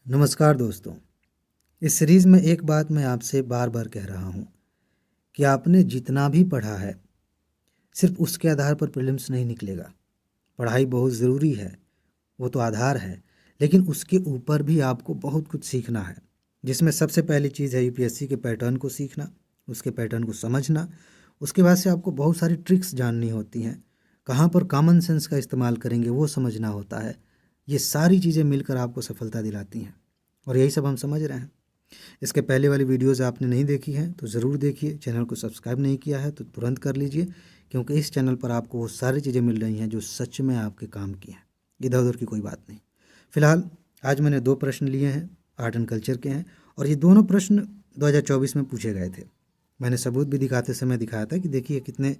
नमस्कार दोस्तों। इस सीरीज़ में एक बात मैं आपसे बार बार कह रहा हूँ कि आपने जितना भी पढ़ा है सिर्फ उसके आधार पर प्रीलिम्स नहीं निकलेगा। पढ़ाई बहुत ज़रूरी है, वो तो आधार है, लेकिन उसके ऊपर भी आपको बहुत कुछ सीखना है, जिसमें सबसे पहली चीज़ है यूपीएससी के पैटर्न को सीखना, उसके पैटर्न को समझना। उसके बाद से आपको बहुत सारी ट्रिक्स जाननी होती हैं, कहाँ पर कॉमन सेंस का इस्तेमाल करेंगे वो समझना होता है। ये सारी चीज़ें मिलकर आपको सफलता दिलाती हैं और यही सब हम समझ रहे हैं। इसके पहले वाली वीडियोज़ आपने नहीं देखी हैं तो ज़रूर देखिए। चैनल को सब्सक्राइब नहीं किया है तो तुरंत कर लीजिए, क्योंकि इस चैनल पर आपको वो सारी चीज़ें मिल रही हैं जो सच में आपके काम की हैं। इधर उधर की कोई बात नहीं। फ़िलहाल आज मैंने 2 प्रश्न लिए हैं, आर्ट एंड कल्चर के हैं, और ये दोनों प्रश्न 2024 में पूछे गए थे। मैंने सबूत भी दिखाते समय दिखाया था कि देखिए कितने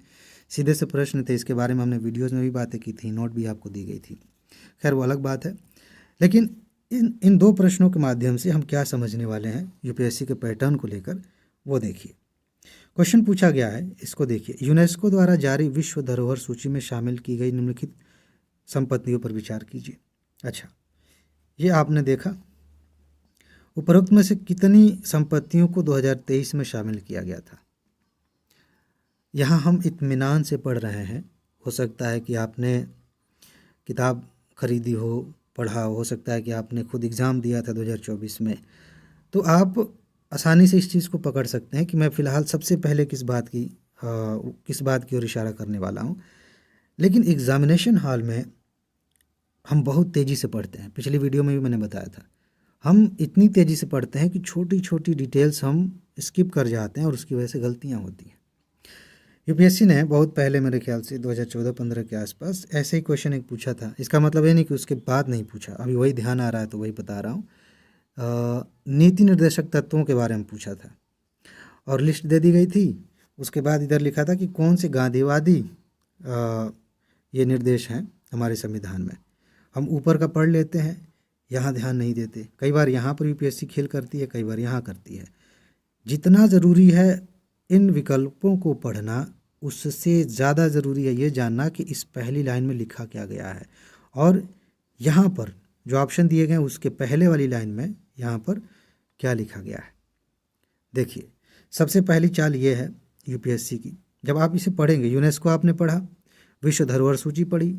सीधे से प्रश्न थे। इसके बारे में हमने वीडियोज़ में भी बातें की थी, नोट भी आपको दी गई थी। खैर वो अलग बात है, लेकिन इन 2 प्रश्नों के माध्यम से हम क्या समझने वाले हैं यूपीएससी के पैटर्न को लेकर, वो देखिए। क्वेश्चन पूछा गया है, इसको देखिए। यूनेस्को द्वारा जारी विश्व धरोहर सूची में शामिल की गई निम्नलिखित संपत्तियों पर विचार कीजिए। अच्छा, ये आपने देखा, उपरोक्त में से कितनी संपत्तियों को 2023 में शामिल किया गया था। यहाँ हम इत्मीनान से पढ़ रहे हैं। हो सकता है कि आपने किताब खरीदी पढ़ा हो सकता है कि आपने खुद एग्ज़ाम दिया था 2024 में, तो आप आसानी से इस चीज़ को पकड़ सकते हैं कि मैं फ़िलहाल सबसे पहले किस बात की ओर इशारा करने वाला हूँ। लेकिन एग्ज़ामिनेशन हॉल में हम बहुत तेज़ी से पढ़ते हैं। पिछली वीडियो में भी मैंने बताया था, हम इतनी तेज़ी से पढ़ते हैं कि छोटी छोटी डिटेल्स हम स्किप कर जाते हैं और उसकी वजह से गलतियाँ होती हैं। यूपीएससी ने बहुत पहले, मेरे ख्याल से 2014-15 के आसपास, ऐसे ही क्वेश्चन एक पूछा था। इसका मतलब ये नहीं कि उसके बाद नहीं पूछा, अभी वही ध्यान आ रहा है तो वही बता रहा हूँ। नीति निर्देशक तत्वों के बारे में पूछा था और लिस्ट दे दी गई थी। उसके बाद इधर लिखा था कि कौन से गांधीवादी ये निर्देश हैं हमारे संविधान में। हम ऊपर का पढ़ लेते हैं, यहाँ ध्यान नहीं देते। कई बार यहाँ पर यूपीएससी खेल करती है, कई बार यहाँ करती है। जितना ज़रूरी है इन विकल्पों को पढ़ना, उससे ज़्यादा ज़रूरी है ये जानना कि इस पहली लाइन में लिखा क्या गया है, और यहाँ पर जो ऑप्शन दिए गए हैं उसके पहले वाली लाइन में यहाँ पर क्या लिखा गया है। देखिए, सबसे पहली चाल ये है यूपीएससी की। जब आप इसे पढ़ेंगे, यूनेस्को आपने पढ़ा, विश्व धरोहर सूची पढ़ी,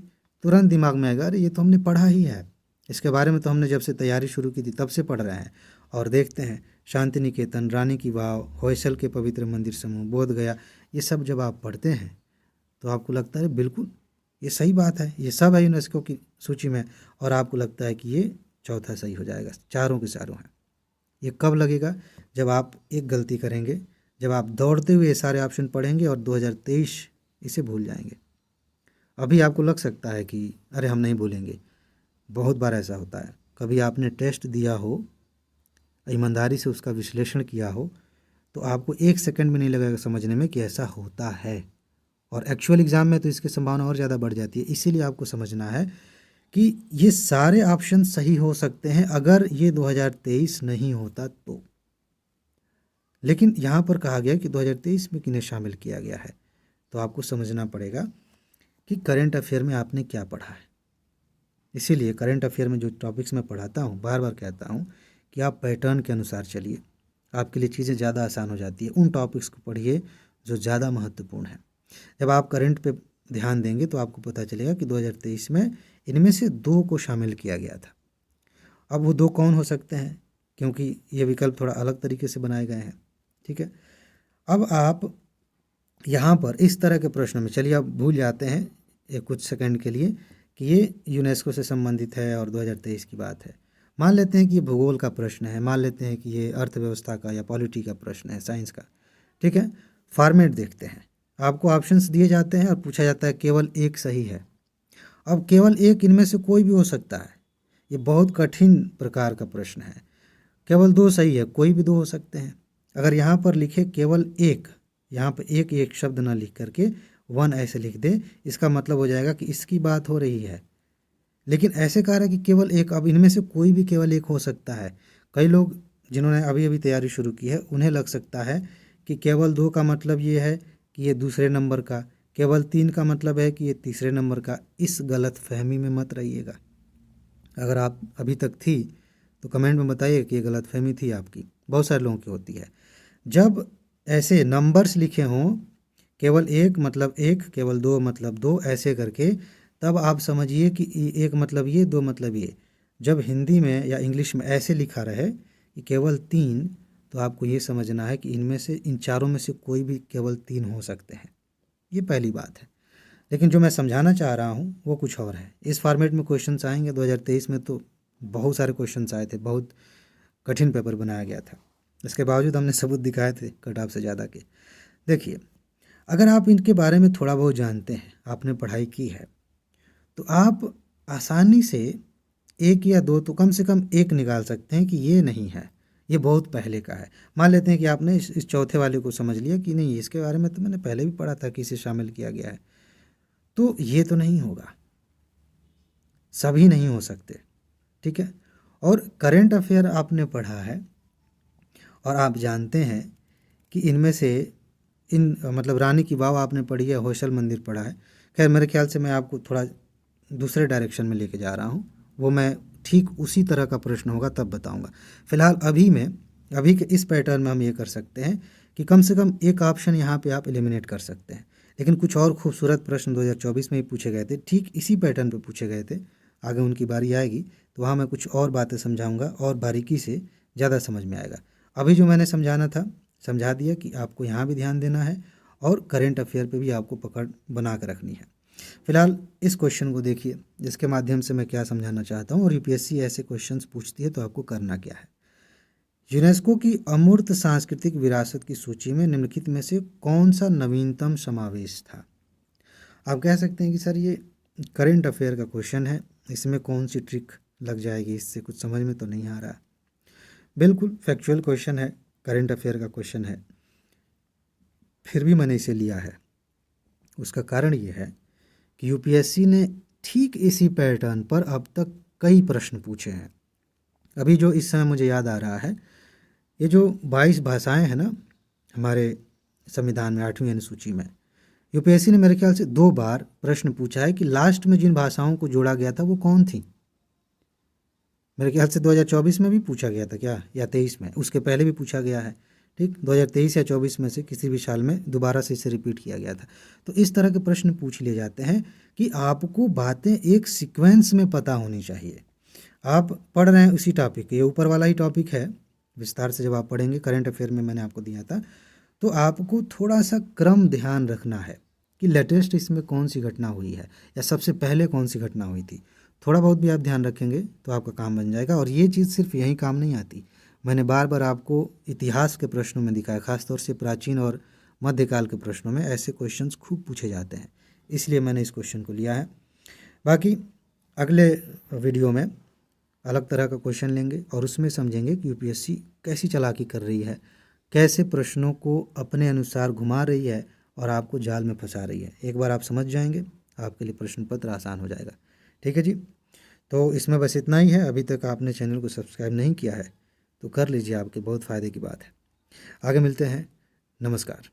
तुरंत दिमाग में आएगा अरे ये तो हमने पढ़ा ही है। इसके बारे में तो हमने जब से तैयारी शुरू की थी तब से पढ़ रहे हैं। और देखते हैं शांति निकेतन, रानी की वाव, होयसल के पवित्र मंदिर समूह, बोध गया, ये सब जब आप पढ़ते हैं तो आपको लगता है बिल्कुल ये सही बात है, ये सब है यूनेस्को की सूची में, और आपको लगता है कि ये चौथा सही हो जाएगा, चारों के चारों हैं। ये कब लगेगा? जब आप एक गलती करेंगे, जब आप दौड़ते हुए ये सारे ऑप्शन पढ़ेंगे और 2023 इसे भूल जाएंगे। अभी आपको लग सकता है कि अरे हम नहीं भूलेंगे, बहुत बार ऐसा होता है। कभी आपने टेस्ट दिया हो, ईमानदारी से उसका विश्लेषण किया हो, तो आपको 1 सेकंड भी नहीं लगेगा समझने में कि ऐसा होता है, और एक्चुअल एग्ज़ाम में तो इसकी संभावना और ज़्यादा बढ़ जाती है। इसीलिए आपको समझना है कि ये सारे ऑप्शन सही हो सकते हैं अगर ये 2023 नहीं होता तो। लेकिन यहाँ पर कहा गया कि 2023 में किन्हें शामिल किया गया है, तो आपको समझना पड़ेगा कि करंट अफेयर में आपने क्या पढ़ा है। इसीलिए करंट अफेयर में जो टॉपिक्स मैं पढ़ाता हूँ, बार बार कहता हूँ कि आप पैटर्न के अनुसार चलिए, आपके लिए चीज़ें ज़्यादा आसान हो जाती है। उन टॉपिक्स को पढ़िए जो ज़्यादा महत्वपूर्ण है। जब आप करंट पे ध्यान देंगे तो आपको पता चलेगा कि 2023 में इनमें से 2 को शामिल किया गया था। अब वो 2 कौन हो सकते हैं, क्योंकि ये विकल्प थोड़ा अलग तरीके से बनाए गए हैं, ठीक है। अब आप यहाँ पर इस तरह के प्रश्न में, चलिए आप भूल जाते हैं एक कुछ सेकंड के लिए कि ये यूनेस्को से संबंधित है और 2023 की बात है। मान लेते हैं कि ये भूगोल का प्रश्न है, मान लेते हैं कि ये अर्थव्यवस्था का या पॉलिटी का प्रश्न है, साइंस का, ठीक है। फॉर्मेट देखते हैं, आपको ऑप्शंस दिए जाते हैं और पूछा जाता है केवल एक सही है। अब केवल एक इनमें से कोई भी हो सकता है, ये बहुत कठिन प्रकार का प्रश्न है। केवल 2 सही है, कोई भी 2 हो सकते हैं। अगर यहाँ पर लिखे केवल एक, यहाँ पर एक एक शब्द ना लिख करके 1 ऐसे लिख दे, इसका मतलब हो जाएगा कि इसकी बात हो रही है। लेकिन ऐसे कह रहा है कि केवल एक, अब इनमें से कोई भी केवल एक हो सकता है। कई लोग जिन्होंने अभी अभी तैयारी शुरू की है उन्हें लग सकता है कि केवल 2 का मतलब ये है कि ये दूसरे नंबर का, केवल 3 का मतलब है कि ये तीसरे नंबर का। इस गलत फहमी में मत रहिएगा। अगर आप अभी तक थी तो कमेंट में बताइए कि ये गलतफहमी थी आपकी, बहुत सारे लोगों की होती है। जब ऐसे नंबर्स लिखे हों, केवल एक मतलब एक, केवल दो मतलब दो, ऐसे करके, तब आप समझिए कि एक मतलब ये, दो मतलब ये। जब हिंदी में या इंग्लिश में ऐसे लिखा रहे कि केवल तीन, तो आपको ये समझना है कि इनमें से, इन चारों में से कोई भी केवल तीन हो सकते हैं। ये पहली बात है। लेकिन जो मैं समझाना चाह रहा हूँ वो कुछ और है। इस फॉर्मेट में क्वेश्चंस आएंगे। 2023 में तो बहुत सारे क्वेश्चंस आए थे, बहुत कठिन पेपर बनाया गया था, इसके बावजूद हमने सबूत दिखाए थे कट ऑफ से ज़्यादा के। देखिए, अगर आप इनके बारे में थोड़ा बहुत जानते हैं, आपने पढ़ाई की है, तो आप आसानी से एक या दो, तो कम से कम एक निकाल सकते हैं कि ये नहीं है, ये बहुत पहले का है। मान लेते हैं कि आपने इस चौथे वाले को समझ लिया कि नहीं, इसके बारे में तो मैंने पहले भी पढ़ा था कि इसे शामिल किया गया है, तो ये तो नहीं होगा, सभी नहीं हो सकते, ठीक है। और करेंट अफेयर आपने पढ़ा है और आप जानते हैं कि इनमें से इन मतलब रानी की वाव आपने पढ़ी है, होयसल मंदिर पढ़ा है। खैर, मेरे ख्याल से मैं आपको थोड़ा दूसरे डायरेक्शन में लेके जा रहा हूँ, वो मैं ठीक उसी तरह का प्रश्न होगा तब बताऊँगा। फिलहाल अभी के इस पैटर्न में हम ये कर सकते हैं कि कम से कम एक ऑप्शन यहाँ पे आप एलिमिनेट कर सकते हैं। लेकिन कुछ और खूबसूरत प्रश्न 2024 में ही पूछे गए थे, ठीक इसी पैटर्न पे पूछे गए थे। आगे उनकी बारी आएगी तो वहाँ मैं कुछ और बातें समझाऊंगा और बारीकी से ज़्यादा समझ में आएगा। अभी जो मैंने समझाना था समझा दिया कि आपको यहाँ भी ध्यान देना है और करेंट अफेयर पे भी आपको पकड़ बना कर रखनी है। फिलहाल इस क्वेश्चन को देखिए, जिसके माध्यम से मैं क्या समझाना चाहता हूँ, और यूपीएससी ऐसे क्वेश्चंस पूछती है तो आपको करना क्या है। यूनेस्को की अमूर्त सांस्कृतिक विरासत की सूची में निम्नलिखित में से कौन सा नवीनतम समावेश था। आप कह सकते हैं कि सर ये करेंट अफेयर का क्वेश्चन है, इसमें कौन सी ट्रिक लग जाएगी, इससे कुछ समझ में तो नहीं आ रहा। बिल्कुल फैक्चुअल क्वेश्चन है, करेंट अफेयर का क्वेश्चन है, फिर भी मैंने इसे लिया है। उसका कारण ये है कि यूपीएससी ने ठीक इसी पैटर्न पर अब तक कई प्रश्न पूछे हैं। अभी जो इस समय मुझे याद आ रहा है, ये जो 22 भाषाएं हैं ना हमारे संविधान में 8वीं अनुसूची में, यूपीएससी ने मेरे ख्याल से 2 बार प्रश्न पूछा है कि लास्ट में जिन भाषाओं को जोड़ा गया था वो कौन थी। मेरे ख्याल से 2024 में भी पूछा गया था क्या, या 23 में, उसके पहले भी पूछा गया है। ठीक, 2023 या 24 में से किसी भी साल में दोबारा से इसे रिपीट किया गया था। तो इस तरह के प्रश्न पूछ लिए जाते हैं कि आपको बातें एक सीक्वेंस में पता होनी चाहिए। आप पढ़ रहे हैं उसी टॉपिक, ये ऊपर वाला ही टॉपिक है, विस्तार से जब आप पढ़ेंगे करंट अफेयर में मैंने आपको दिया था, तो आपको थोड़ा सा क्रम ध्यान रखना है कि लेटेस्ट इसमें कौन सी घटना हुई है या सबसे पहले कौन सी घटना हुई थी। थोड़ा बहुत भी आप ध्यान रखेंगे तो आपका काम बन जाएगा। और ये चीज़ सिर्फ यहीं काम नहीं आती, मैंने बार बार आपको इतिहास के प्रश्नों में दिखाया, खासतौर से प्राचीन और मध्यकाल के प्रश्नों में ऐसे क्वेश्चंस खूब पूछे जाते हैं, इसलिए मैंने इस क्वेश्चन को लिया है। बाकी अगले वीडियो में अलग तरह का क्वेश्चन लेंगे और उसमें समझेंगे कि यूपीएससी कैसी चालाकी कर रही है, कैसे प्रश्नों को अपने अनुसार घुमा रही है और आपको जाल में फंसा रही है। एक बार आप समझ जाएंगे, आपके लिए प्रश्न पत्र आसान हो जाएगा। ठीक है जी, तो इसमें बस इतना ही है। अभी तक आपने चैनल को सब्सक्राइब नहीं किया है तो कर लीजिए, आपके बहुत फ़ायदे की बात है। आगे मिलते हैं, नमस्कार।